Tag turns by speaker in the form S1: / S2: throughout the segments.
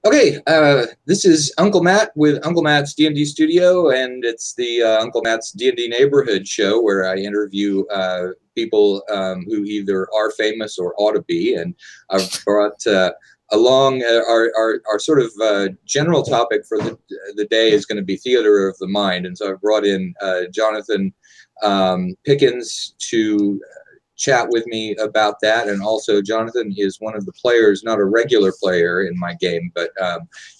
S1: Okay, this is Uncle Matt with Uncle Matt's D&D Studio, and it's the Uncle Matt's D&D Neighborhood Show where I interview people who either are famous or ought to be. And I've brought along our sort of general topic for the day is going to be theater of the mind. And so I've brought in Jonathan Pickens to chat with me about that. And also Jonathan is one of the players, not a regular player in my game, but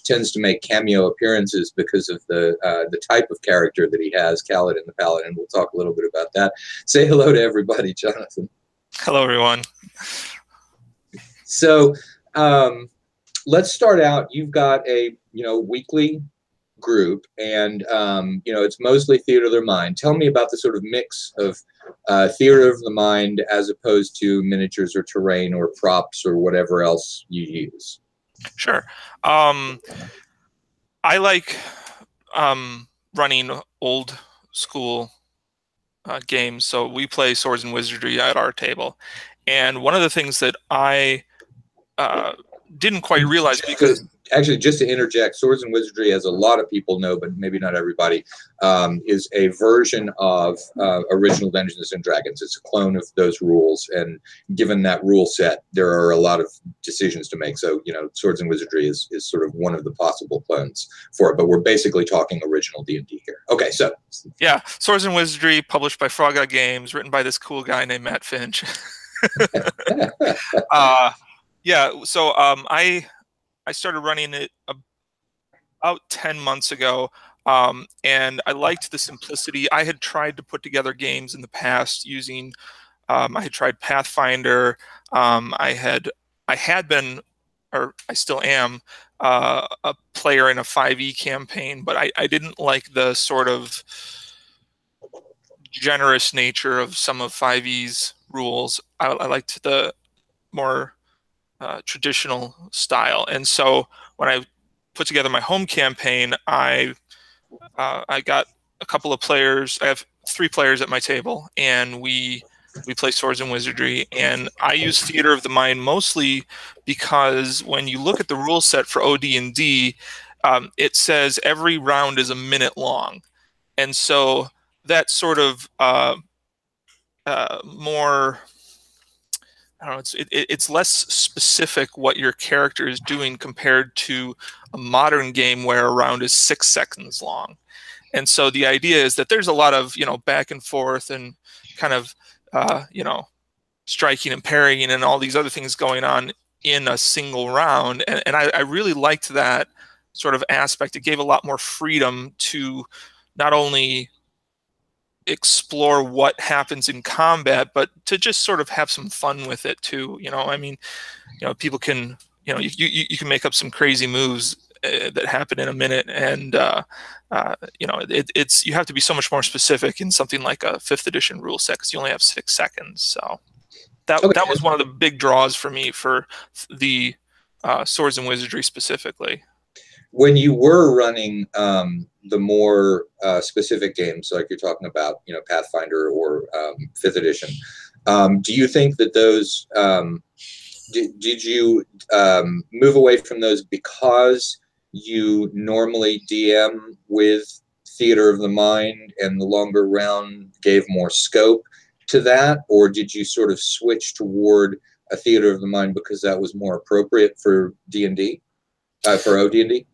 S1: tends to make cameo appearances because of the type of character that he has, Kaladin the Paladin. We'll talk a little bit about that. Say hello to everybody, Jonathan.
S2: Hello, everyone.
S1: So let's start out. You've got a weekly group, and it's mostly theater of the mind. Tell me about the sort of mix of theater of the mind as opposed to miniatures or terrain or props or whatever else you use.
S2: Sure. I like running old school games. So we play Swords and Wizardry at our table. And one of the things that I didn't quite realize, because
S1: actually, just to interject, Swords and Wizardry, as a lot of people know, but maybe not everybody, is a version of original Dungeons and Dragons. It's a clone of those rules, and given that rule set, there are a lot of decisions to make. So, Swords and Wizardry is sort of one of the possible clones for it, but we're basically talking original D&D here. Okay, so.
S2: Yeah, Swords and Wizardry, published by Frog Out Games, written by this cool guy named Matt Finch. Yeah, so I started running it about 10 months ago, and I liked the simplicity. I had tried to put together games in the past using, I had tried Pathfinder. I had been, or I still am, a player in a 5e campaign, but I didn't like the sort of generous nature of some of 5e's rules. I liked the more traditional style. And so when I put together my home campaign, I got a couple of players. I have 3 players at my table, and we play Swords and Wizardry. And I use theater of the mind mostly because when you look at the rule set for OD&D, it says every round is a minute long. And so that sort of more, I don't know, it's less specific what your character is doing compared to a modern game where a round is 6 seconds long. And so the idea is that there's a lot of, back and forth and kind of, striking and parrying and all these other things going on in a single round. And I really liked that sort of aspect. It gave a lot more freedom to not only explore what happens in combat, but to just sort of have some fun with it too. People can, you can make up some crazy moves that happen in a minute, and it's you have to be so much more specific in something like a 5th edition rule set because you only have 6 seconds. So that was one of the big draws for me for the Swords and Wizardry specifically.
S1: When you were running the more specific games, like you're talking about, Pathfinder or 5th edition, do you think that those, did you move away from those because you normally DM with theater of the mind and the longer round gave more scope to that? Or did you sort of switch toward a theater of the mind because that was more appropriate for D&D, for OD&D?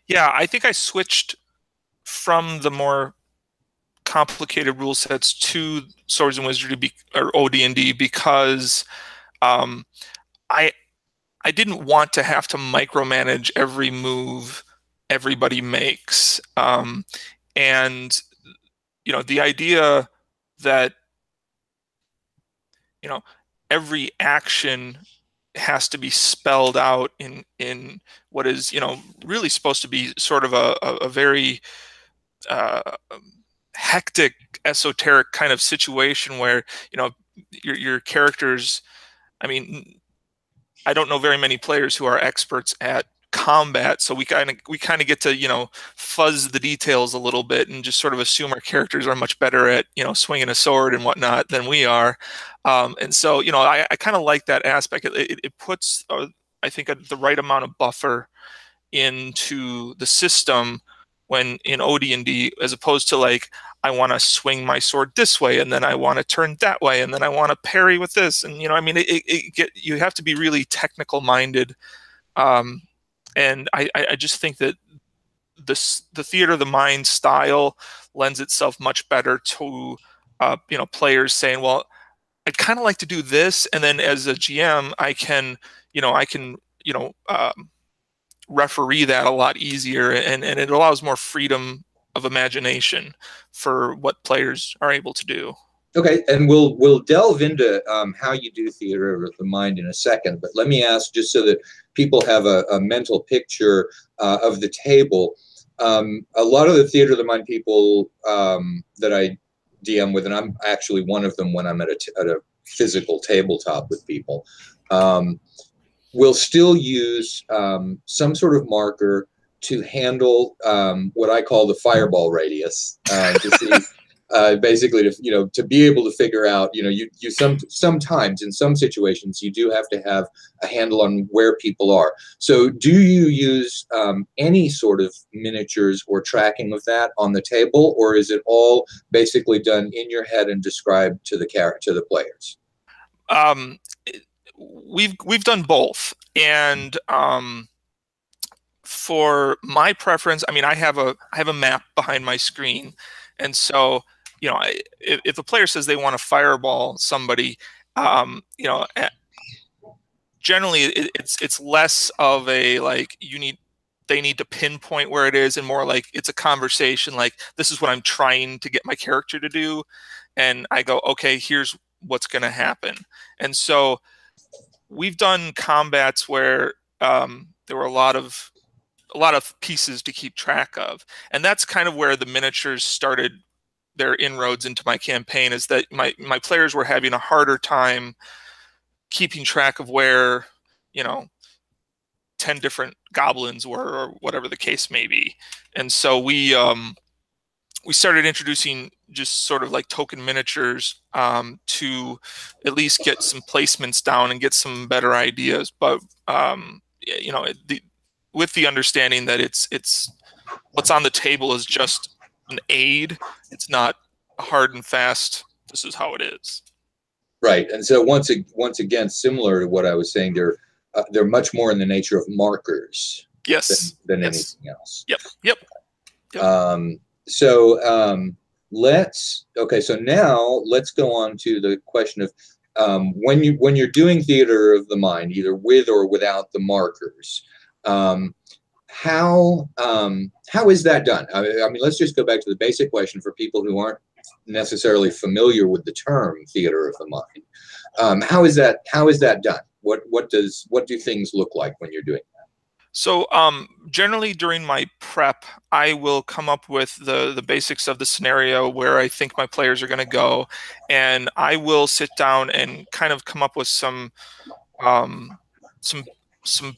S2: Yeah, I think I switched from the more complicated rule sets to Swords and Wizardry or OD&D because I didn't want to have to micromanage every move everybody makes, and the idea that every action has to be spelled out in what is really supposed to be sort of a very hectic, esoteric kind of situation where your characters. I mean, I don't know very many players who are experts at combat, so we kind of get to, you know, fuzz the details a little bit and just sort of assume our characters are much better at, you know, swinging a sword and whatnot than we are. And so, you know, I kind of like that aspect. It puts, I think, the right amount of buffer into the system when in OD&D, as opposed to like, I want to swing my sword this way, and then I want to turn that way, and then I want to parry with this, and you know, I mean, you have to be really technical minded, and I just think that the theater of the mind style lends itself much better to you know, players saying, well, I'd kind of like to do this, and then as a GM, I can you know, referee that a lot easier, and it allows more freedom of imagination for what players are able to do.
S1: Okay, and we'll delve into how you do theater of the mind in a second, but let me ask, just so that people have a mental picture of the table. A lot of the theater of the mind people that I DM with, and I'm actually one of them when I'm at a physical tabletop with people, will still use some sort of marker to handle what I call the fireball radius, to see basically, to, you know, to be able to figure out, you know, you sometimes in some situations you do have to have a handle on where people are. So do you use any sort of miniatures or tracking of that on the table, or is it all basically done in your head and described to the players?
S2: We've done both, and for my preference, I mean, I have a map behind my screen, and so, you know, if a player says they want to fireball somebody, you know, generally it's less of a like they need to pinpoint where it is, and more like it's a conversation, like, this is what I'm trying to get my character to do, and I go, okay, here's what's going to happen. And so we've done combats where there were a lot of pieces to keep track of, and that's kind of where the miniatures started their inroads into my campaign, is that my players were having a harder time keeping track of where, you know, 10 different goblins were, or whatever the case may be. And so we started introducing just sort of like token miniatures to at least get some placements down and get some better ideas. But you know, with the understanding that it's what's on the table is just an aid. It's not hard and fast, this is how it is.
S1: Right. And so once again, similar to what I was saying, they're much more in the nature of markers.
S2: Yes.
S1: Than
S2: yes.
S1: anything else.
S2: Yep.
S1: So now let's go on to the question of when you're doing theater of the mind, either with or without the markers, how is that done? I mean, let's just go back to the basic question for people who aren't necessarily familiar with the term theater of the mind. How is that done? What do things look like when you're doing that?
S2: So generally during my prep, I will come up with the basics of the scenario where I think my players are going to go, and I will sit down and kind of come up with some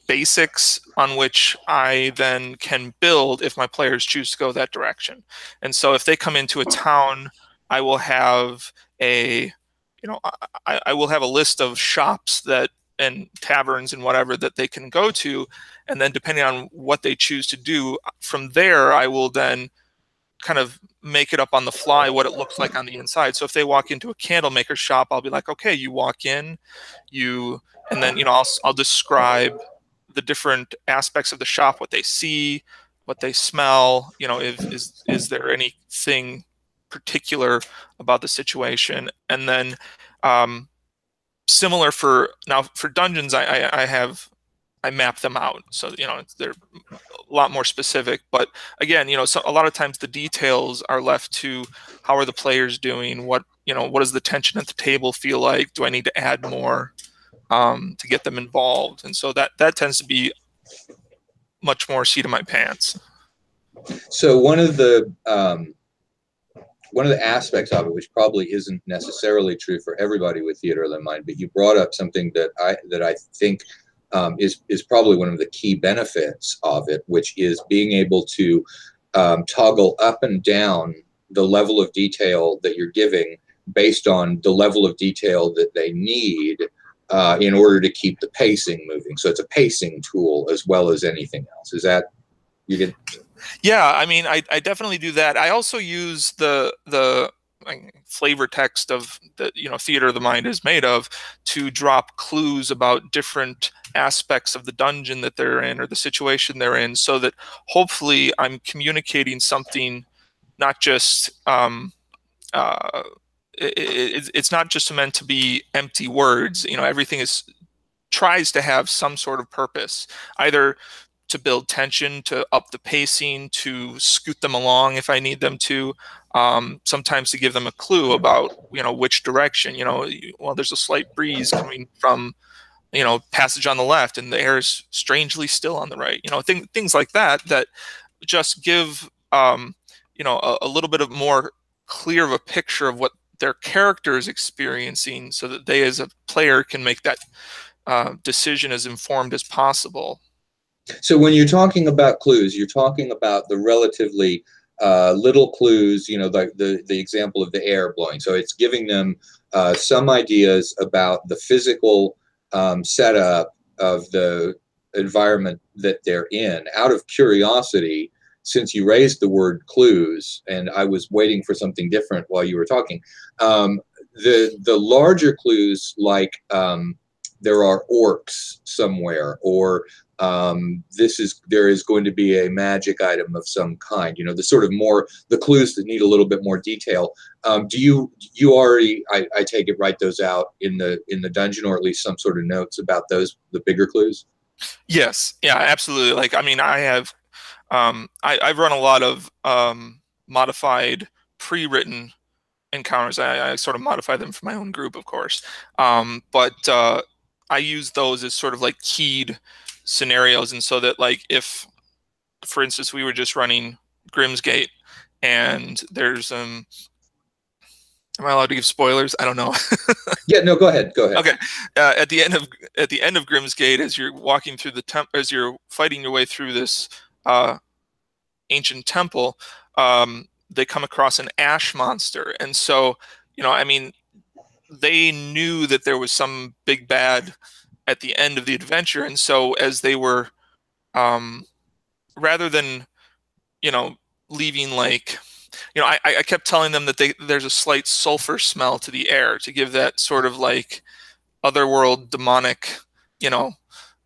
S2: basics on which I then can build if my players choose to go that direction. And so if they come into a town, I will have I will have a list of shops that and taverns and whatever that they can go to, and then depending on what they choose to do from there, I will then kind of make it up on the fly what it looks like on the inside. So if they walk into a candle maker shop, I'll be like, okay, you walk in, and then, you know, I'll describe the different aspects of the shop, what they see, what they smell, you know, is there anything particular about the situation. And then similar for dungeons, I map them out, so, you know, they're a lot more specific. But again, you know, so a lot of times the details are left to how are the players doing, what does the tension at the table feel like, do I need to add more to get them involved. And so that tends to be much more seat of my pants.
S1: So one of the aspects of it, which probably isn't necessarily true for everybody with theater of the mind, but you brought up something that I think is probably one of the key benefits of it, which is being able to toggle up and down the level of detail that you're giving based on the level of detail that they need in order to keep the pacing moving. So it's a pacing tool as well as anything else. Is that you get?
S2: Yeah, I mean, I definitely do that. I also use the flavor text of the theater of the mind is made of to drop clues about different aspects of the dungeon that they're in or the situation they're in, so that hopefully I'm communicating something, not just it's not just meant to be empty words. Everything tries to have some sort of purpose, either to build tension, to up the pacing, to scoot them along if I need them to. Sometimes to give them a clue about which direction. Well, there's a slight breeze coming from passage on the left, and the air is strangely still on the right. Things like that just give a little bit of more clear of a picture of what their character is experiencing, so that they as a player can make that decision as informed as possible.
S1: So when you're talking about clues, you're talking about the relatively little clues, like the example of the air blowing. So it's giving them some ideas about the physical setup of the environment that they're in. Out of curiosity, since you raised the word clues, and I was waiting for something different while you were talking, the larger clues, like there are orcs somewhere, or there is going to be a magic item of some kind. The sort of the clues that need a little bit more detail. Do you already? I take it, write those out in the dungeon, or at least some sort of notes about those, the bigger clues.
S2: Yes, yeah, absolutely. Like, I mean, I've run a lot of modified pre-written encounters. I sort of modify them for my own group, of course, but I use those as sort of like keyed scenarios, and so that, like, if, for instance, we were just running Grimsgate, and there's am I allowed to give spoilers? I don't know.
S1: Yeah, no, go ahead.
S2: Okay, at the end of Grimsgate, as you're walking through as you're fighting your way through this ancient temple, they come across an ash monster, and so I mean, they knew that there was some big bad at the end of the adventure, and so as they were, rather than leaving, like, I kept telling them that there's a slight sulfur smell to the air, to give that sort of like otherworld demonic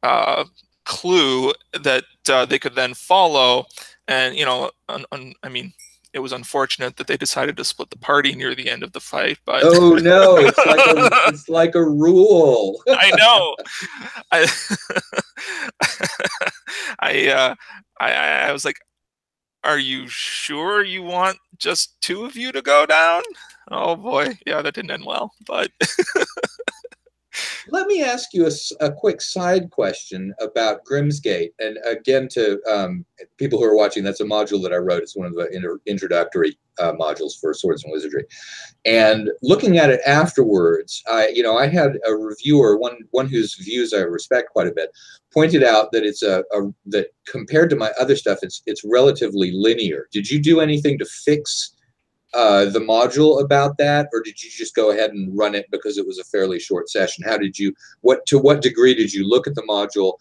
S2: uh, clue that they could then follow. And I mean, it was unfortunate that they decided to split the party near the end of the fight, but
S1: oh no, it's like a rule.
S2: I know. I, I was like, are you sure you want just two of you to go down? Oh boy, yeah, that didn't end well, but
S1: Let me ask you a quick side question about Grimsgate. And again, to people who are watching, that's a module that I wrote. It's one of the introductory modules for Swords and Wizardry. And looking at it afterwards, I had a reviewer, one whose views I respect quite a bit, pointed out that it's that compared to my other stuff, it's relatively linear. Did you do anything to fix the module about that, or did you just go ahead and run it because it was a fairly short session? To what degree did you look at the module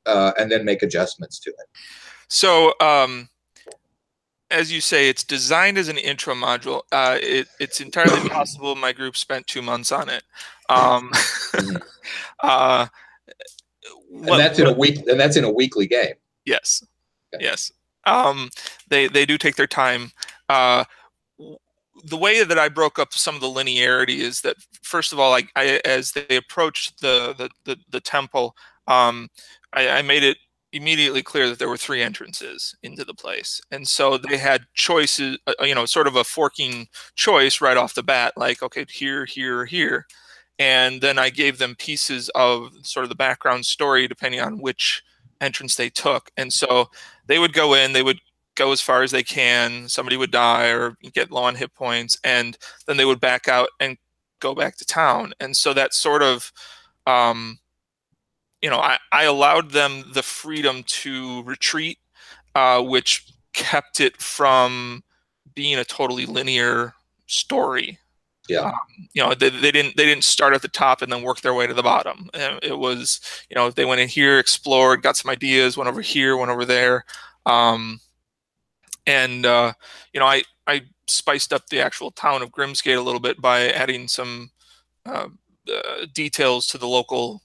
S1: and then make adjustments to it?
S2: So, as you say, it's designed as an intro module. It's entirely possible my group spent 2 months on it.
S1: Mm-hmm. And that's in a weekly game.
S2: Yes.
S1: Okay.
S2: Yes. They do take their time. The way that I broke up some of the linearity is that, first of all, as they approached the temple, I made it immediately clear that there were 3 entrances into the place, and so they had choices, sort of a forking choice right off the bat, like, okay, here, here, here, and then I gave them pieces of sort of the background story depending on which entrance they took, and so they would go in, they would go as far as they can, somebody would die or get low on hit points, and then they would back out and go back to town. And so that sort of I allowed them the freedom to retreat, which kept it from being a totally linear story.
S1: Yeah.
S2: They didn't start at the top and then work their way to the bottom. It was, they went in here, explored, got some ideas, went over here, went over there, and I spiced up the actual town of Grimsgate a little bit by adding some uh, details to the local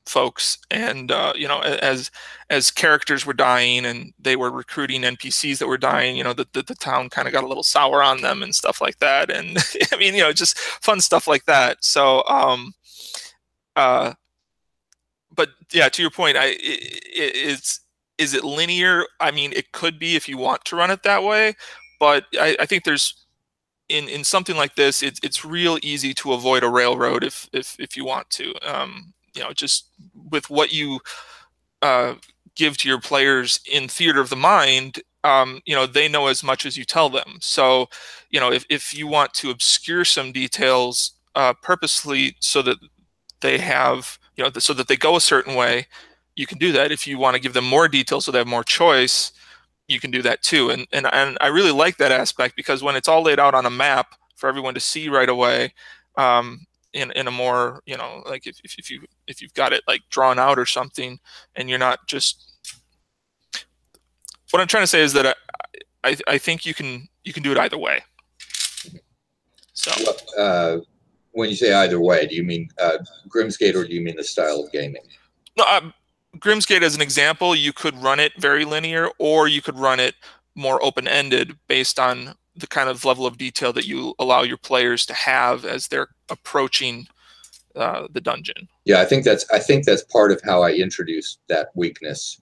S2: folks, and as characters were dying and they were recruiting NPCs that were dying, the town kind of got a little sour on them and stuff like that. And I mean, just fun stuff like that. So uh but yeah, to your point, is it linear? I mean, it could be if you want to run it that way, but I think there's in something like this, it's real easy to avoid a railroad if you want to. Just with what you uh, give to your players in theater of the mind, they know as much as you tell them. So, if you want to obscure some details purposely so that they have, so that they go a certain way, you can do that. If you want to give them more details so they have more choice, you can do that too. And I really like that aspect, because when it's all laid out on a map for everyone to see right away, in a more, like if you've got it like drawn out or something, and you're not just, what I'm trying to say is that I think you can do it either way. So
S1: when you say either way, do you mean Grimsgate, or do you mean the style of gaming?
S2: No, Grimsgate as an example, you could run it very linear, or you could run it more open-ended based on the kind of level of detail that you allow your players to have as they're approaching the dungeon.
S1: Yeah, I think that's part of how I introduced that weakness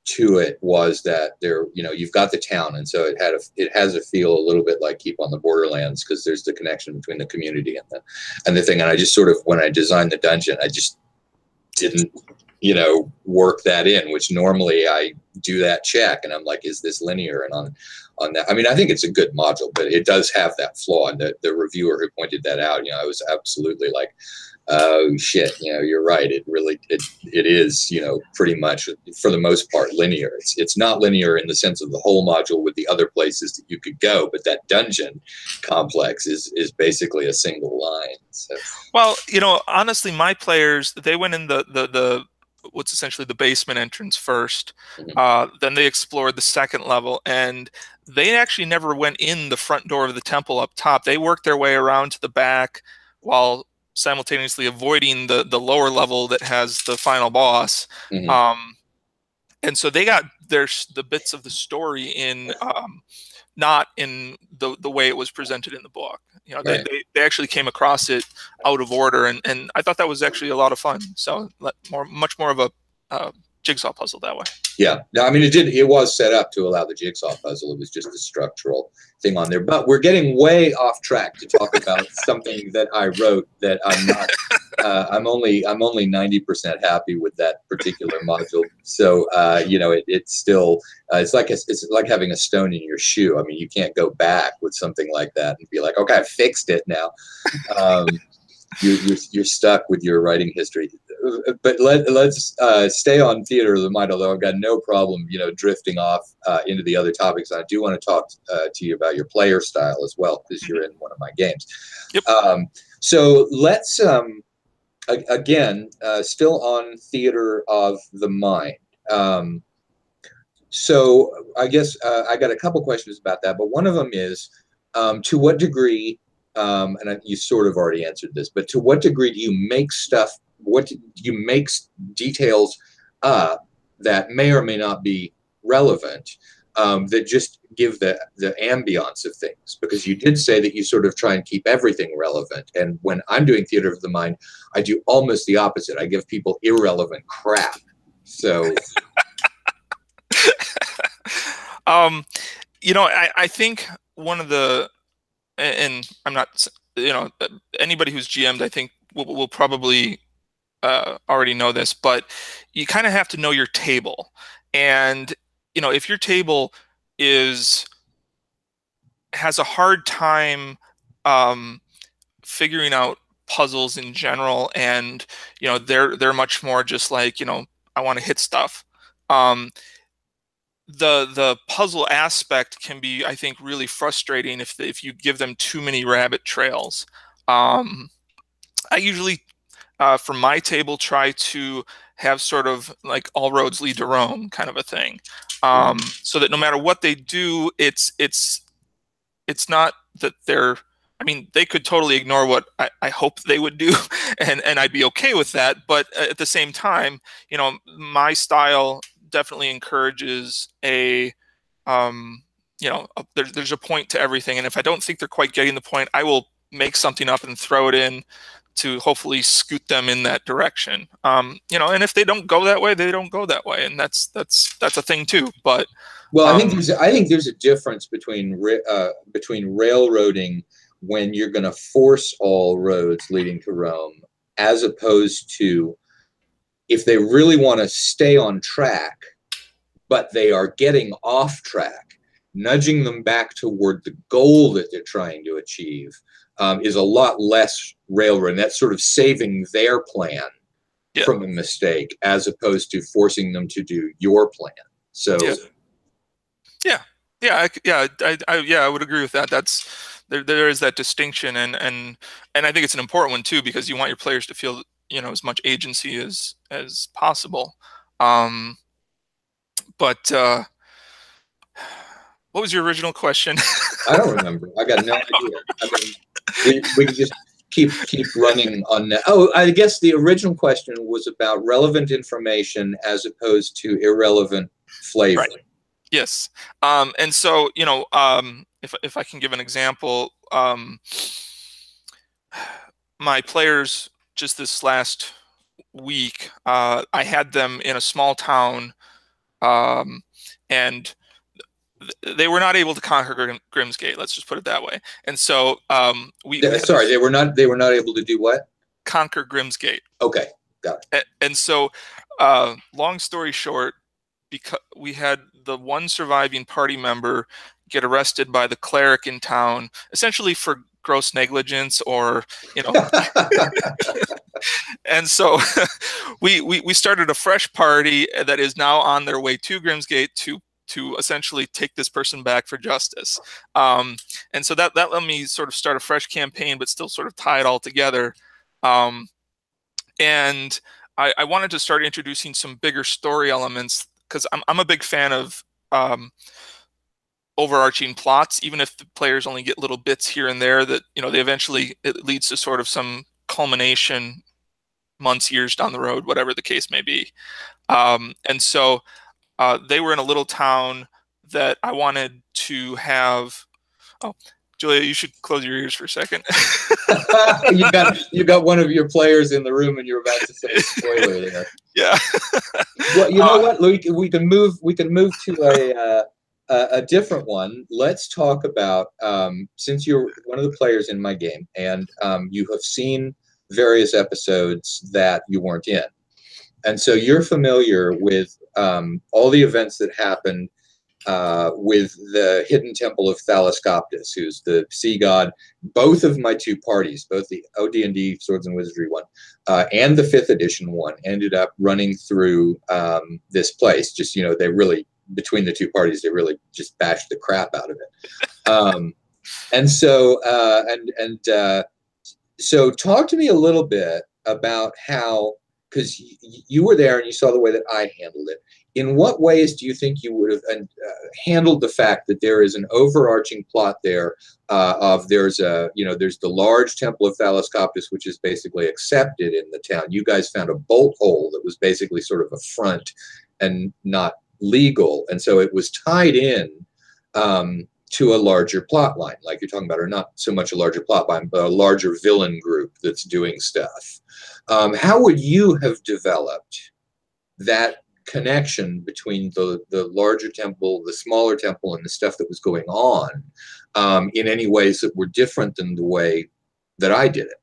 S1: to it, was that there, you've got the town, and so it has a feel a little bit like Keep on the Borderlands, because there's the connection between the community and the thing. And I just sort of, when I designed the dungeon, I just didn't work that in, which normally I do that check, and I'm like, is this linear? And on that, I mean, I think it's a good module, but it does have that flaw. And the reviewer who pointed that out, I was absolutely like, oh shit, you're right. It is, pretty much for the most part linear. It's not linear in the sense of the whole module with the other places that you could go, but that dungeon complex is basically a single line. So.
S2: Well, honestly, my players, they went in the what's essentially the basement entrance first. Mm-hmm. Then they explored the second level, and they actually never went in the front door of the temple up top. They worked their way around to the back while simultaneously avoiding the lower level that has the final boss. Mm-hmm. And so they got the bits of the story in not in the way it was presented in the book. Right. They actually came across it out of order, and I thought that was actually a lot of fun. So much more of a jigsaw puzzle that way.
S1: Yeah, no, I mean, it was set up to allow the jigsaw puzzle. It was just a structural thing on there. But we're getting way off track to talk about something that I wrote that I'm not. I'm only 90% happy with that particular module. So it's still it's like having a stone in your shoe. I mean, you can't go back with something like that and be like, okay, I fixed it now. You're stuck with your writing history. But let's stay on theater of the mind, although I've got no problem, drifting off into the other topics. I do want to talk to you about your player style as well, because you're in one of my games.
S2: Yep.
S1: So let's, again, still on theater of the mind. So I guess I got a couple questions about that, but one of them is, to what degree, and you sort of already answered this, but to what degree do you make stuff? What do you make details that may or may not be relevant, that just give the ambiance of things? Because you did say that you sort of try and keep everything relevant. And when I'm doing theater of the mind, I do almost the opposite. I give people irrelevant crap. So,
S2: I think one of the, and I'm not, anybody who's GM'd, I think will probably already know this, but you kind of have to know your table. And if your table has a hard time figuring out puzzles in general, and they're much more just like, I want to hit stuff. The puzzle aspect can be, I think, really frustrating if you give them too many rabbit trails. I usually, for my table, try to have sort of like all roads lead to Rome kind of a thing, so that no matter what they do, it's not that they're. I mean, they could totally ignore what I hope they would do, and I'd be okay with that. But at the same time, my style definitely encourages there's a point to everything. And if I don't think they're quite getting the point, I will make something up and throw it in to hopefully scoot them in that direction. And if they don't go that way, they don't go that way. And that's a thing too. But
S1: well, I think there's a difference between railroading when you're going to force all roads leading to Rome, as opposed to if they really want to stay on track, but they are getting off track, nudging them back toward the goal that they're trying to achieve is a lot less railroading. That's sort of saving their plan from a mistake, as opposed to forcing them to do your plan. So,
S2: I would agree with that. There is that distinction, and I think it's an important one too, because you want your players to feel as much agency as possible. But what was your original question?
S1: I don't remember. I got no idea. I mean, we can just keep running on that. Oh, I guess the original question was about relevant information as opposed to irrelevant flavor.
S2: Right. Yes. And so, if I can give an example, my players just this last week, I had them in a small town, and they were not able to conquer Grimsgate. Let's just put it that way. And so
S1: they were not able to do what?
S2: Conquer Grimsgate.
S1: Okay, got it.
S2: And so, long story short, because we had the one surviving party member get arrested by the cleric in town, essentially for gross negligence, or and so we started a fresh party that is now on their way to Grimsgate to essentially take this person back for justice. And so that let me sort of start a fresh campaign, but still sort of tie it all together. And I wanted to start introducing some bigger story elements, because I'm a big fan of overarching plots, even if the players only get little bits here and there, that they eventually, it leads to sort of some culmination months, years down the road, whatever the case may be. And so they were in a little town that I wanted to have. Oh, Julia, you should close your ears for a second.
S1: you got one of your players in the room, and you're about to say a spoiler there.
S2: Yeah.
S1: Well, you know what? We can move to a different one. Let's talk about, since you're one of the players in my game, and you have seen various episodes that you weren't in, and so you're familiar with all the events that happened with the hidden temple of Thalascoptus, who's the sea god. Both of my two parties, both the OD&D Swords and Wizardry one and the 5th edition one, ended up running through this place. Just, they really, between the two parties, they really just bashed the crap out of it. And so, so talk to me a little bit about how, because you were there and you saw the way that I handled it. In what ways do you think you would have handled the fact that there is an overarching plot there of there's the large temple of Thalascoptus, which is basically accepted in the town. You guys found a bolt hole that was basically sort of a front and not legal, and so it was tied in to a larger plot line, like you're talking about, or not so much a larger plot line, but a larger villain group that's doing stuff. How would you have developed that connection between the larger temple, the smaller temple, and the stuff that was going on in any ways that were different than the way that I did it?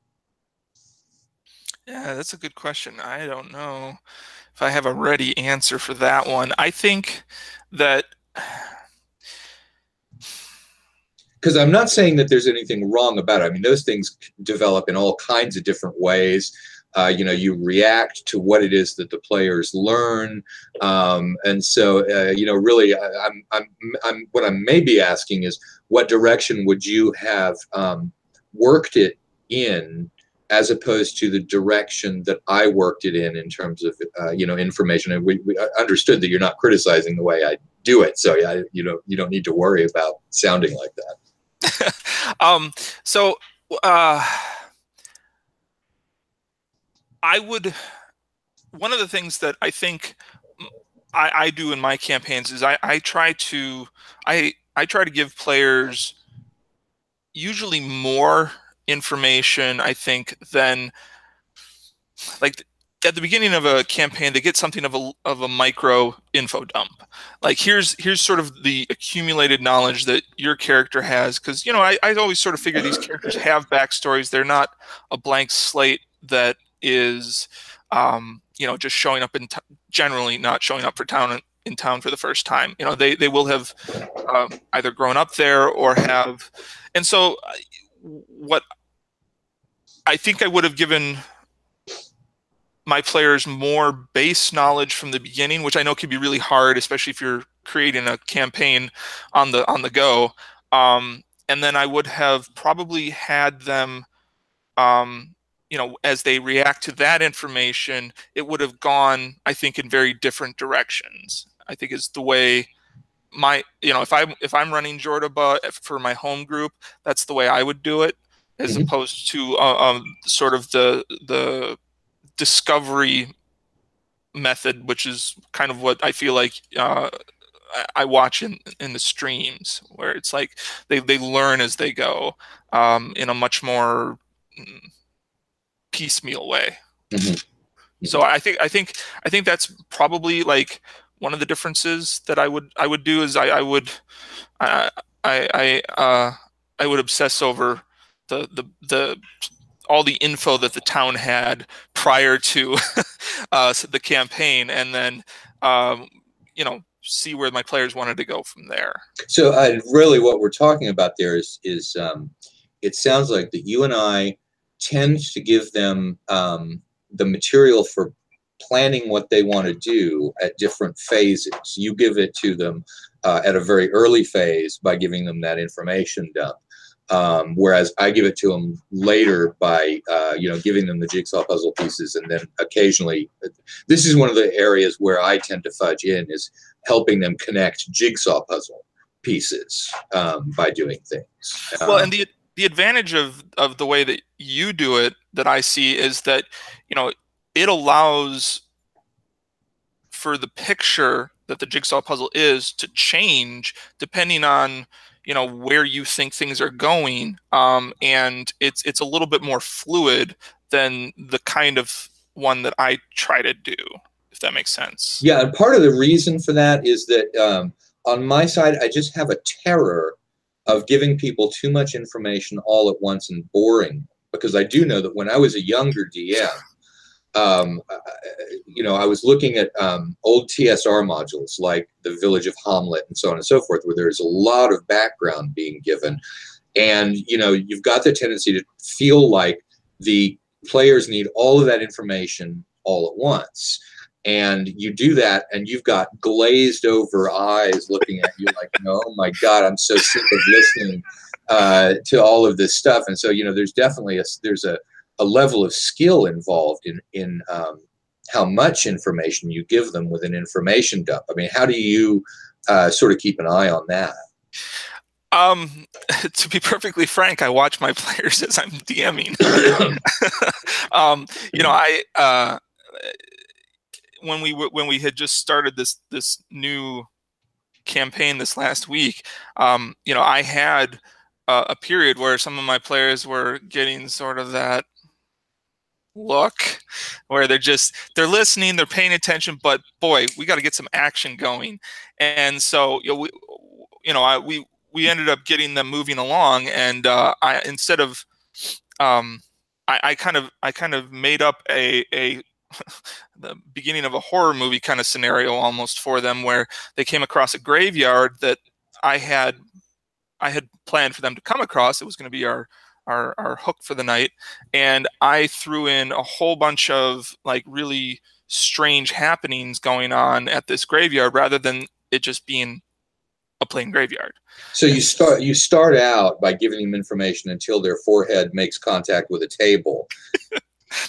S2: Yeah, that's a good question. I don't know if I have a ready answer for that one. I think that
S1: because I'm not saying that there's anything wrong about it. I mean, those things develop in all kinds of different ways. You know, you react to what it is that the players learn, and so you know, really, I'm what I'm maybe asking is, what direction would you have worked it in, as opposed to the direction that I worked it in terms of you know, information. And we understood that you're not criticizing the way I do it, so yeah, you don't need to worry about sounding like that.
S2: So I would, one of the things that I think I do in my campaigns is I try to give players usually more information, I think, than, like, at the beginning of a campaign they get something of a micro info dump. Like, here's sort of the accumulated knowledge that your character has, because, you know, I always sort of figure these characters have backstories. They're not a blank slate that is you know, just showing up generally not showing up in town for the first time. You know, they will have either grown up there or have, and so what I think I would have given my players more base knowledge from the beginning, which I know can be really hard, especially if you're creating a campaign on the go. And then I would have probably had them, you know, as they react to that information, it would have gone, I think, in very different directions. I think is the way you know, if I'm running Jordaба for my home group, that's the way I would do it, as opposed to sort of the discovery method, which is kind of what I feel like I watch in the streams, where it's like they learn as they go, in a much more piecemeal way. So I think that's probably like one of the differences that I would do is I would obsess over the all the info that the town had prior to the campaign, and then you know, see where my players wanted to go from there.
S1: So really what we're talking about there is it sounds like that you and I tend to give them the material for planning what they want to do at different phases. You give it to them at a very early phase by giving them that information dump. Whereas I give it to them later by, you know, giving them the jigsaw puzzle pieces, and then occasionally, this is one of the areas where I tend to fudge in, is helping them connect jigsaw puzzle pieces by doing things.
S2: Well, and the advantage of the way that you do it, that I see, is that, you know, it allows for the picture that the jigsaw puzzle is to change depending on, you know, where you think things are going, and it's a little bit more fluid than the kind of one that I try to do, if that makes sense.
S1: Yeah, and part of the reason for that is that on my side, I just have a terror of giving people too much information all at once and boring, because I do know that when I was a younger DM, you know, I was looking at old TSR modules like the Village of Hamlet and so on and so forth, where there's a lot of background being given. And, you know, you've got the tendency to feel like the players need all of that information all at once. And you do that, and you've got glazed over eyes looking at you like, oh my God, I'm so sick of listening to all of this stuff. And so, you know, there's definitely a level of skill involved in how much information you give them with an information dump. I mean, how do you sort of keep an eye on that?
S2: To be perfectly frank, I watch my players as I'm DMing. You know, when we had just started this new campaign this last week, you know, I had a period where some of my players were getting sort of that look where they're listening, they're paying attention, but boy, we got to get some action going. And so, you know, we ended up getting them moving along, and I kind of made up a the beginning of a horror movie kind of scenario almost for them, where they came across a graveyard that I had planned for them to come across. It was going to be our hook for the night. And I threw in a whole bunch of like really strange happenings going on at this graveyard rather than it just being a plain graveyard.
S1: So you start out by giving them information until their forehead makes contact with a table.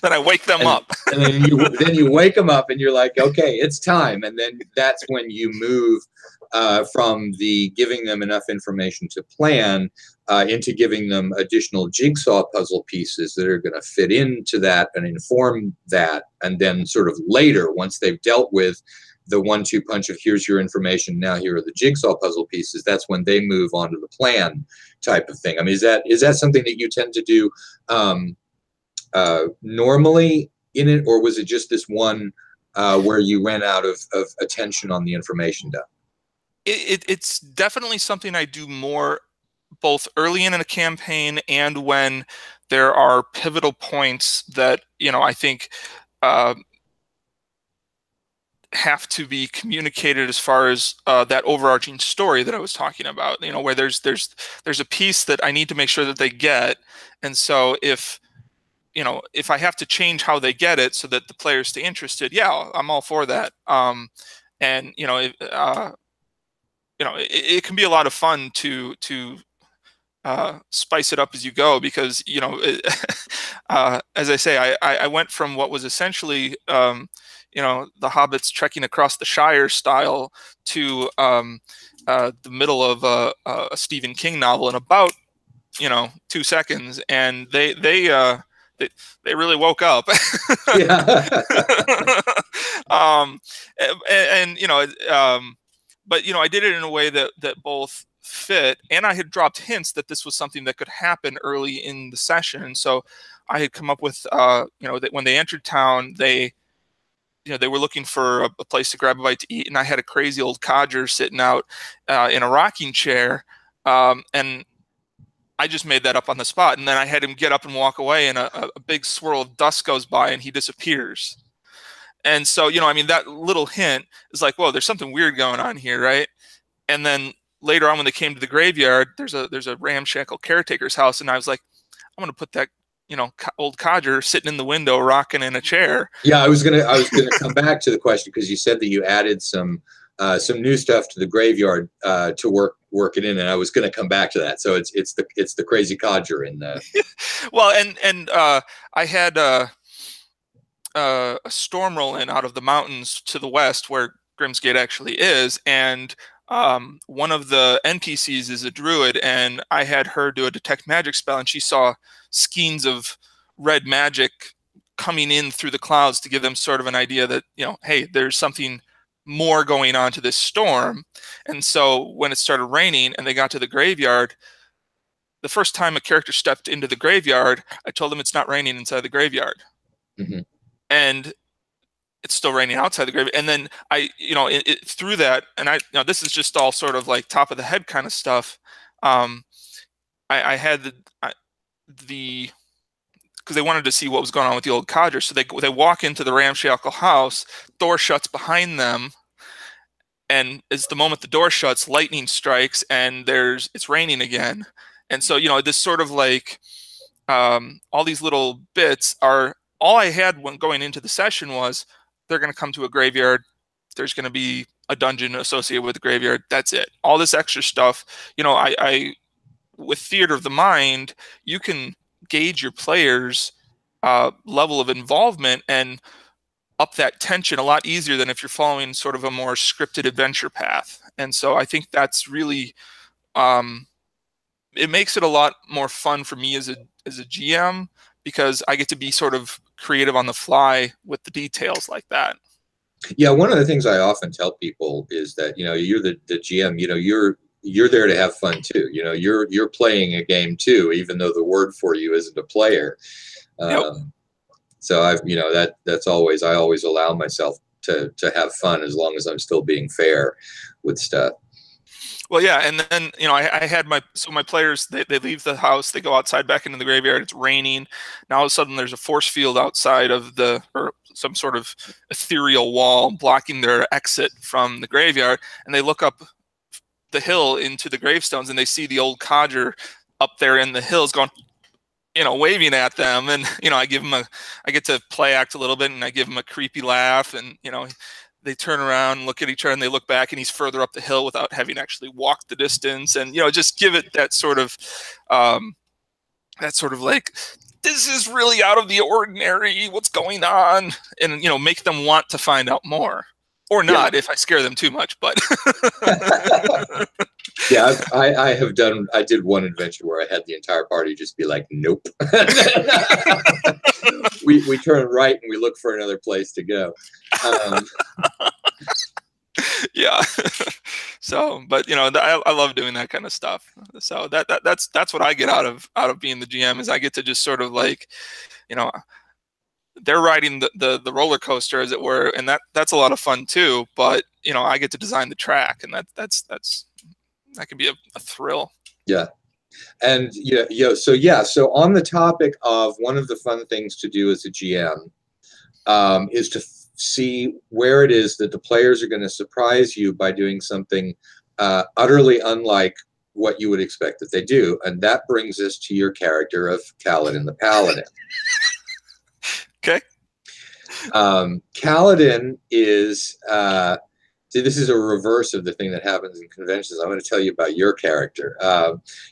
S2: Then I wake them up.
S1: And then you wake them up and you're like, okay, it's time. And then that's when you move from the giving them enough information to plan into giving them additional jigsaw puzzle pieces that are going to fit into that and inform that. And then sort of later, once they've dealt with the 1-2 punch of here's your information, now here are the jigsaw puzzle pieces, that's when they move on to the plan type of thing. I mean, is that something that you tend to do normally in it, or was it just this one where you ran out of attention on the information dump?
S2: It's definitely something I do more both early in a campaign and when there are pivotal points that, you know, I think have to be communicated as far as that overarching story that I was talking about, you know, where there's a piece that I need to make sure that they get. And so if I have to change how they get it so that the players stay interested, yeah, I'm all for that. And it can be a lot of fun to spice it up as you go, because as I say, I went from what was essentially the hobbits trekking across the Shire style to the middle of a Stephen King novel in about 2 seconds, and they really woke up.
S1: Yeah.
S2: But I did it in a way that both fit, and I had dropped hints that this was something that could happen early in the session. And so I had come up with that when they entered town, they were looking for a place to grab a bite to eat, and I had a crazy old codger sitting out in a rocking chair, and I just made that up on the spot. And then I had him get up and walk away, and a big swirl of dust goes by and he disappears. And so, that little hint is like, whoa, there's something weird going on here, right? And then later on, when they came to the graveyard, there's a ramshackle caretaker's house, and I was like, I'm gonna put that old codger sitting in the window rocking in a chair.
S1: Yeah, I was gonna come back to the question, because you said that you added some new stuff to the graveyard to work it in, and I was gonna come back to that. So it's the crazy codger in the
S2: well, and I had a storm roll in out of the mountains to the west where Grimsgate actually is, and one of the NPCs is a druid, and I had her do a detect magic spell, and she saw skeins of red magic coming in through the clouds to give them sort of an idea that, hey, there's something more going on to this storm. And so when it started raining and they got to the graveyard, the first time a character stepped into the graveyard, I told them it's not raining inside the graveyard. Mm-hmm. And it's still raining outside the graveyard. And then I, through that, and this is just all sort of like top of the head kind of stuff. I had because they wanted to see what was going on with the old codger. So they walk into the ramshackle house, door shuts behind them, and it's the moment the door shuts, lightning strikes, and it's raining again. And so, this sort of like all these little bits are all I had when going into the session was they're going to come to a graveyard. There's going to be a dungeon associated with the graveyard. That's it. All this extra stuff, I with theater of the mind, you can gauge your players' level of involvement and up that tension a lot easier than if you're following sort of a more scripted adventure path. And so I think that's really, it makes it a lot more fun for me as a GM, because I get to be sort of creative on the fly with the details like that.
S1: Yeah, one of the things I often tell people is that, you're the GM, you're there to have fun too. You're playing a game too, even though the word for you isn't a player.
S2: Yep.
S1: So I always allow myself to have fun, as long as I'm still being fair with stuff.
S2: Well, yeah, and then I had my players, they leave the house, they go outside back into the graveyard. It's raining. Now all of a sudden there's a force field outside of or some sort of ethereal wall blocking their exit from the graveyard, and they look up the hill into the gravestones, and they see the old codger up there in the hills going, waving at them. And, I get to play act a little bit, and I give them a creepy laugh, and, they turn around and look at each other, and they look back, and he's further up the hill without having actually walked the distance. And, just give it that sort of like, this is really out of the ordinary, what's going on? And, make them want to find out more. Or not, if I scare them too much, but.
S1: Yeah, I did one adventure where I had the entire party just be like, nope. we turn right and we look for another place to go.
S2: Yeah. So, but I love doing that kind of stuff. So that's what I get out of being the GM, is I get to just sort of like, they're riding the roller coaster, as it were, and that's a lot of fun too. But I get to design the track, and that can be a thrill.
S1: Yeah. And so on the topic of one of the fun things to do as a GM is to see where it is that the players are going to surprise you by doing something utterly unlike what you would expect that they do. And that brings us to your character of Kaladin the Paladin.
S2: Okay.
S1: Kaladin is this is a reverse of the thing that happens in conventions. I'm going to tell you about your character.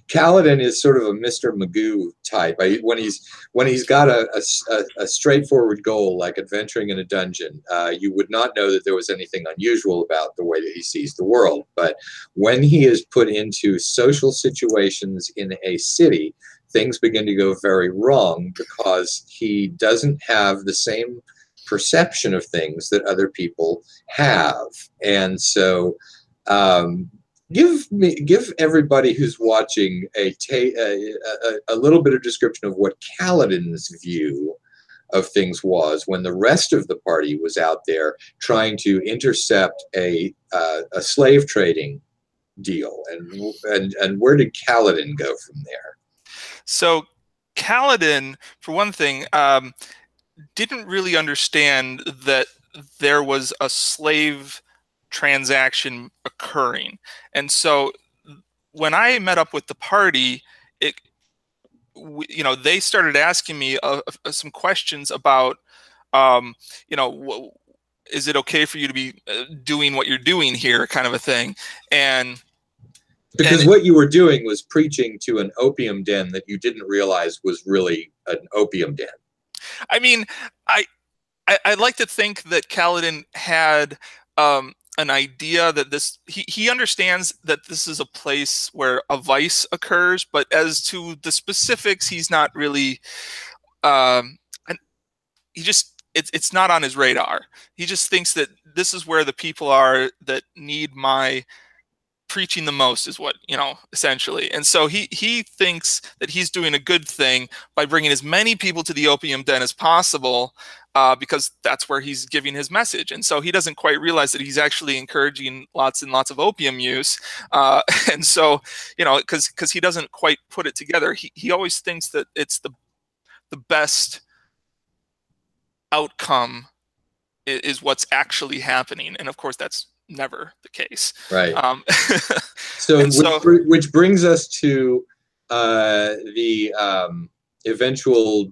S1: Kaladin is sort of a Mr. Magoo type. When he's got a straightforward goal, like adventuring in a dungeon, you would not know that there was anything unusual about the way that he sees the world. But when he is put into social situations in a city, things begin to go very wrong, because he doesn't have the same perception of things that other people have. And so give everybody who's watching a little bit of description of what Kaladin's view of things was when the rest of the party was out there trying to intercept a slave trading deal, and where did Kaladin go from there?
S2: So Kaladin, for one thing, didn't really understand that there was a slave transaction occurring. And so when I met up with the party, they started asking me some questions about, is it okay for you to be doing what you're doing here, kind of a thing.
S1: Because what you were doing was preaching to an opium den that you didn't realize was really an opium den.
S2: I mean, I like to think that Kaladin had an idea that he understands that this is a place where a vice occurs, but as to the specifics, he's not really. It's not on his radar. He just thinks that this is where the people are that need my preaching the most, is what, essentially. And so he thinks that he's doing a good thing by bringing as many people to the opium den as possible, because that's where he's giving his message. And so he doesn't quite realize that he's actually encouraging lots and lots of opium use. And so, because he doesn't quite put it together, he always thinks that it's the best outcome is what's actually happening. And of course, that's never the case.
S1: Right. Which brings us to the eventual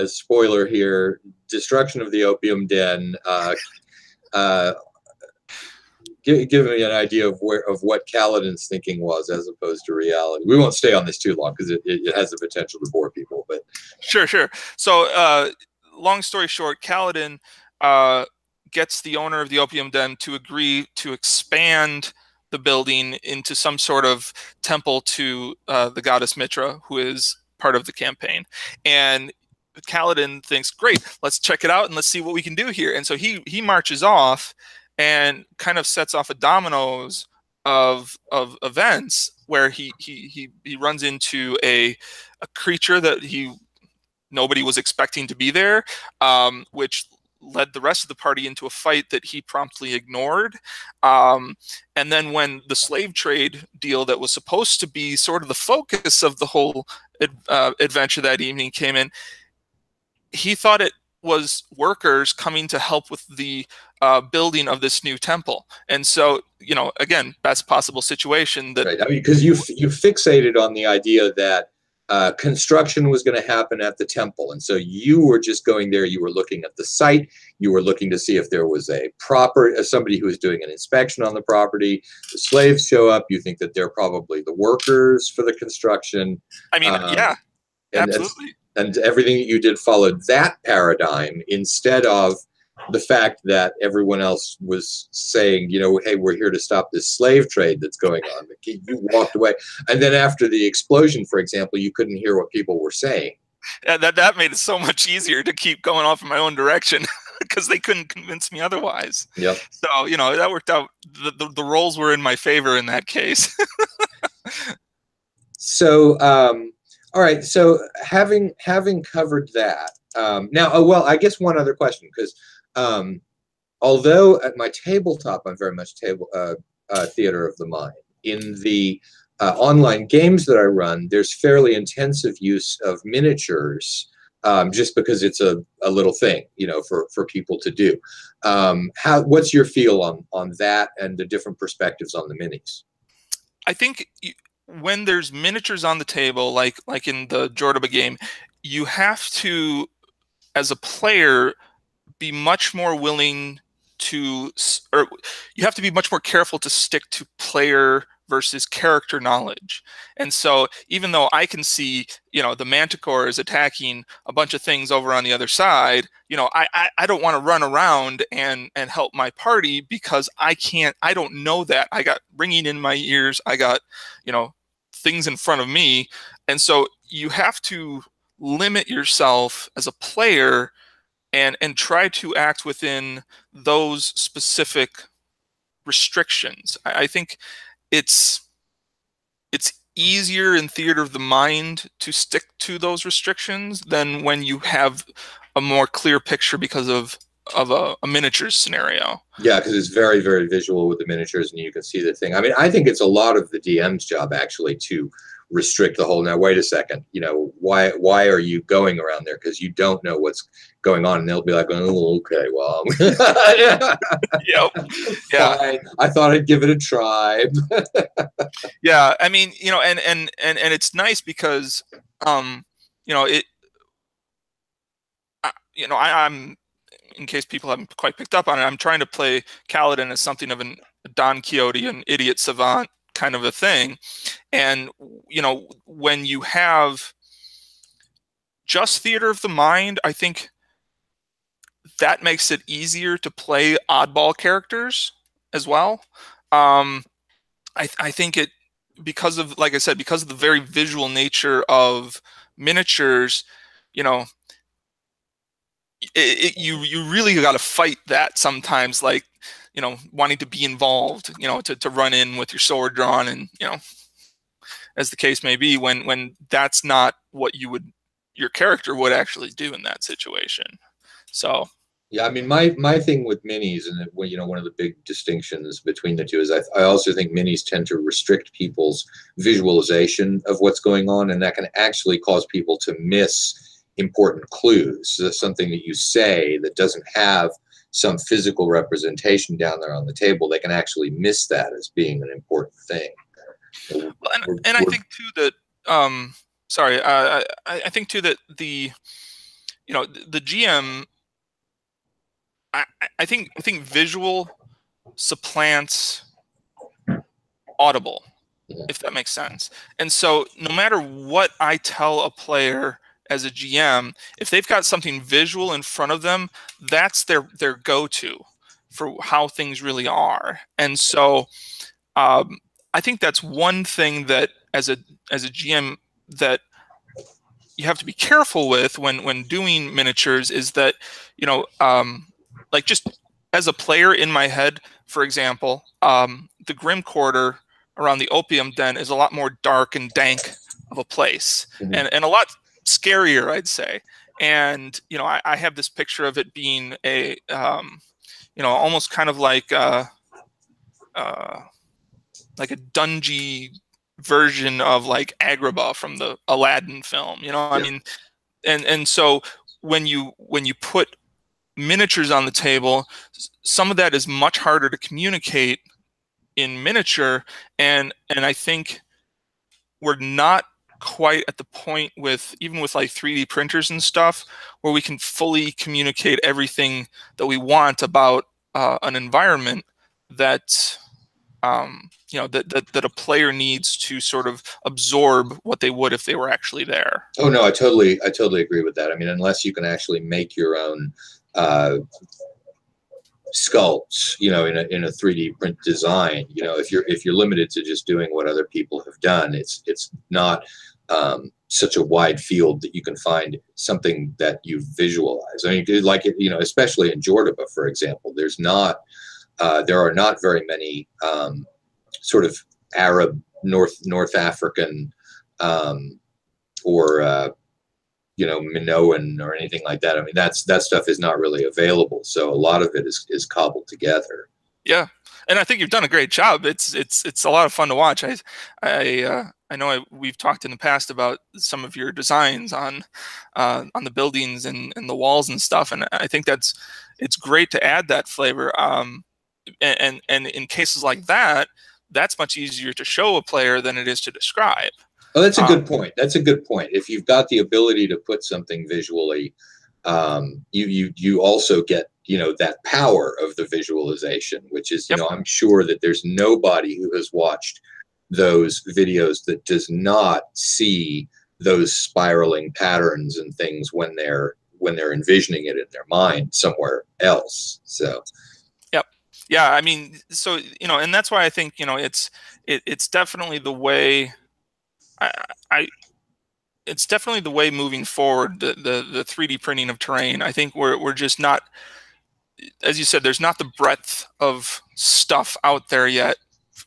S1: spoiler here: destruction of the opium den. Give me an idea of what Kaladin's thinking was, as opposed to reality. We won't stay on this too long, because it has the potential to bore people. But
S2: sure. So, long story short, Kaladin gets the owner of the opium den to agree to expand the building into some sort of temple to the goddess Mitra, who is part of the campaign. And Kaladin thinks, great, let's check it out and let's see what we can do here. And so he marches off and kind of sets off a dominoes of events, where he runs into a creature that nobody was expecting to be there, which led the rest of the party into a fight that he promptly ignored. And then when the slave trade deal that was supposed to be sort of the focus of the whole adventure that evening came in, he thought it was workers coming to help with the building of this new temple. And so, again, best possible situation that.
S1: Right. I mean, because you fixated on the idea that construction was going to happen at the temple, and so you were just going there. You were looking at the site. You were looking to see if there was a somebody who was doing an inspection on the property. The slaves show up. You think that they're probably the workers for the construction.
S2: I mean, yeah,
S1: and,
S2: absolutely.
S1: And everything that you did followed that paradigm instead of the fact that everyone else was saying, hey, we're here to stop this slave trade that's going on. You walked away. And then after the explosion, for example, you couldn't hear what people were saying.
S2: Yeah, that made it so much easier to keep going off in my own direction because they couldn't convince me otherwise.
S1: Yep.
S2: So, that worked out. The roles were in my favor in that case.
S1: So, all right. So having covered that, now, I guess one other question, because although at my tabletop, I'm very much theater of the mind. In the online games that I run, there's fairly intensive use of miniatures, just because it's a little thing, for people to do. What's your feel on that and the different perspectives on the minis?
S2: I think when there's miniatures on the table, like in the Jordan game, you have to, as a player, be much more willing to, or you have to be much more careful to stick to player versus character knowledge. And so even though I can see, the Manticore is attacking a bunch of things over on the other side, I don't want to run around and help my party because I don't know that. I got ringing in my ears. I got, things in front of me. And so you have to limit yourself as a player and try to act within those specific restrictions. I think it's easier in theater of the mind to stick to those restrictions than when you have a more clear picture because of a miniatures scenario.
S1: Yeah, because it's very, very visual with the miniatures, and you can see the thing. I mean, I think it's a lot of the DM's job actually to restrict the whole. Now, wait a second. Why are you going around there? Because you don't know what's going on, and they'll be like, "Oh, okay, well,
S2: yep, yeah.
S1: Fine. I thought I'd give it a try."
S2: Yeah, I mean, and it's nice because, I'm in case people haven't quite picked up on it, I'm trying to play Kaladin as something of a Don Quixote, an idiot savant kind of a thing. And, when you have just theater of the mind, I think that makes it easier to play oddball characters as well. I think it, because of, like I said, because of the very visual nature of miniatures, you really got to fight that sometimes, like, wanting to be involved, to run in with your sword drawn, and, as the case may be, when that's not what your character would actually do in that situation. So.
S1: Yeah, I mean, my thing with minis, and one of the big distinctions between the two is I also think minis tend to restrict people's visualization of what's going on, and that can actually cause people to miss important clues. So something that you say that doesn't have some physical representation down there on the table, they can actually miss that as being an important thing.
S2: And I think too that I think too that the GM, I think visual supplants audible, if that makes sense. And so no matter what I tell a player as a GM, if they've got something visual in front of them, that's their go-to for how things really are. And so I think that's one thing that as a GM that you have to be careful with when doing miniatures is that, like, just as a player in my head, for example, the Grim Quarter around the Opium Den is a lot more dark and dank of a place, and a lot scarier, I'd say. And I have this picture of it being a almost kind of like a dungy version of like Agrabah from the Aladdin film. I mean, and so when you put miniatures on the table, some of that is much harder to communicate in miniature, and I think we're not quite at the point with even with like 3D printers and stuff where we can fully communicate everything that we want about an environment that that a player needs to sort of absorb what they would if they were actually there.
S1: Oh no, I totally agree with that. I mean, unless you can actually make your own sculpts, you know, in a 3D print design, you know, if you're limited to just doing what other people have done, it's not such a wide field that you can find something that you visualize. I mean, like it, you know, especially in Jordan, for example, there are not very many sort of Arab North African or you know, Minoan or anything like that. I mean, that stuff is not really available. So a lot of it is cobbled together.
S2: Yeah, and I think you've done a great job. It's a lot of fun to watch. I know we've talked in the past about some of your designs on the buildings and the walls and stuff, and I think it's great to add that flavor. And in cases like that, that's much easier to show a player than it is to describe.
S1: Oh, that's a good point. That's a good point. If you've got the ability to put something visually, you also get, you know, that power of the visualization, which is, you know, I'm sure that there's nobody who has watched those videos that does not see those spiraling patterns and things when they're envisioning it in their mind somewhere else. So.
S2: Yeah, I mean, so, you know, and that's why I think, you know, it's definitely the way it's definitely the way moving forward, the 3D printing of terrain. I think we're just not, as you said, there's not the breadth of stuff out there yet,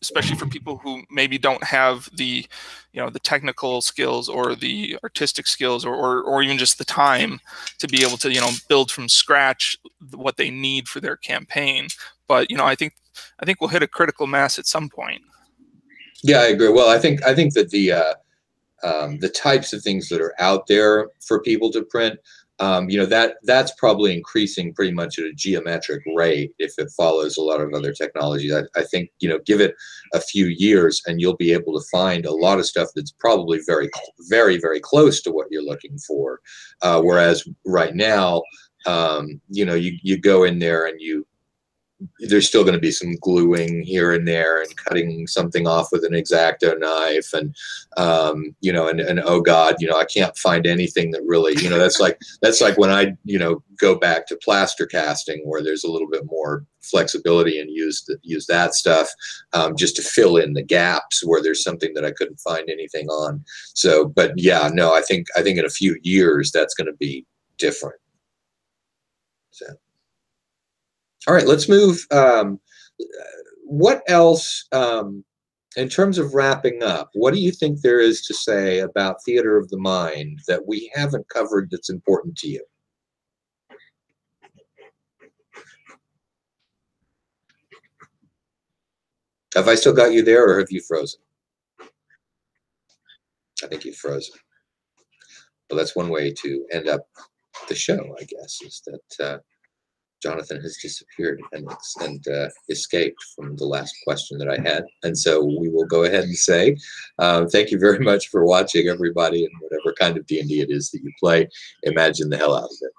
S2: especially for people who maybe don't have the, you know, the technical skills or the artistic skills or even just the time to be able to, you know, build from scratch what they need for their campaign. But, you know, I think we'll hit a critical mass at some point.
S1: Yeah, I agree. Well, I think that the types of things that are out there for people to print, you know, that's probably increasing pretty much at a geometric rate if it follows a lot of other technologies. I think, you know, give it a few years and you'll be able to find a lot of stuff that's probably very, very, very close to what you're looking for. Whereas right now, you know, you go in there and there's still going to be some gluing here and there and cutting something off with an X-Acto knife and you know, and oh God, you know, I can't find anything that really, you know, that's like when I, you know, go back to plaster casting where there's a little bit more flexibility and use that stuff just to fill in the gaps where there's something that I couldn't find anything on. So, but yeah, no, I think in a few years that's going to be different. So. All right, let's move. What else, in terms of wrapping up, what do you think there is to say about theater of the mind that we haven't covered that's important to you? Have I still got you there, or have you frozen? I think you've frozen. Well, that's one way to end up the show, I guess, is that Jonathan has disappeared and escaped from the last question that I had. And so we will go ahead and say, thank you very much for watching, everybody, and whatever kind of D&D it is that you play. Imagine the hell out of it.